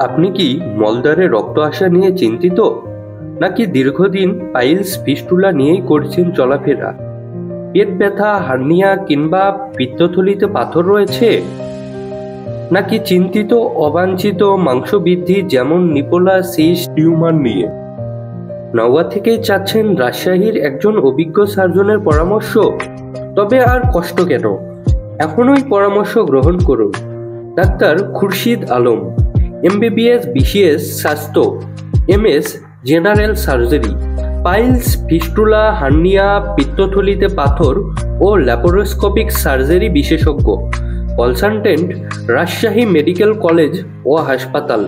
আপনি কি মলদ্বারে রক্ত আসা নিয়ে চিন্তিত, নাকি দীর্ঘদিন পাইলস ফিস্টুলা নিয়েই করছেন চলাফেরা? পেট ব্যথা, হার্নিয়া কিংবা পিত্তথলিতে পাথর রয়েছে? নাকি চিন্তিত অবাঞ্ছিত মাংস বৃদ্ধি যেমন নিপোলা সিস্ট টিউমার নিয়ে? নওগাঁ থেকেই চাচ্ছেন রাজশাহীর একজন অভিজ্ঞ সার্জনের পরামর্শ? তবে আর কষ্ট কেন, এখনই পরামর্শ গ্রহণ করুন। Doctor Khurshid Alam, MBBS BCS স্বাস্থ্য, MS general surgery, piles, fistula, hernia, পিত্তথলিতে পাথর ও ল্যাপারোস্কোপিক সার্জারি বিশেষজ্ঞ। কনসালটেন্ট রাজশাহী মেডিকেল কলেজ ও হাসপাতাল।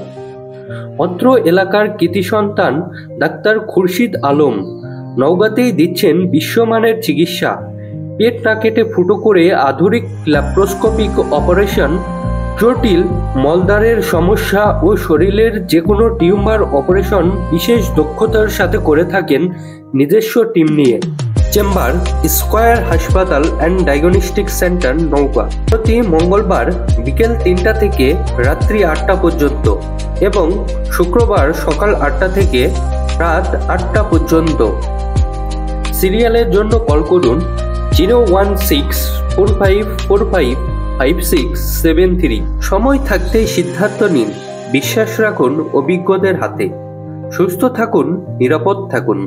অত্র এলাকার কৃতি সন্তান ডাক্তার খুরশিদ আলম নওগাঁতেই দিচ্ছেন বিশ্বমানের চিকিৎসা। পেট না কেটে ফুটো করে আধুনিক ল্যাপারোস্কোপিক অপারেশন, জটিল মলদ্বারের সমস্যা ও শরীরের যে কোনো টিউমার অপারেশন বিশেষ দক্ষতার সাথে করে থাকেন নিজস্ব টিম নিয়ে। চেম্বার স্কয়ার হাসপাতাল অ্যান্ড ডায়াগনস্টিক সেন্টার, নওগাঁ। প্রতি মঙ্গলবার বিকেল 3টা থেকে রাত্রি 8টা পর্যন্ত এবং শুক্রবার সকাল 8টা থেকে রাত 8টা পর্যন্ত। সিরিয়ালের জন্য কল করুন 01645455673। সময় থাকতেই সিদ্ধান্ত নিন, বিশ্বাস রাখুন অভিজ্ঞদের হাতে। সুস্থ থাকুন, নিরাপদ থাকুন।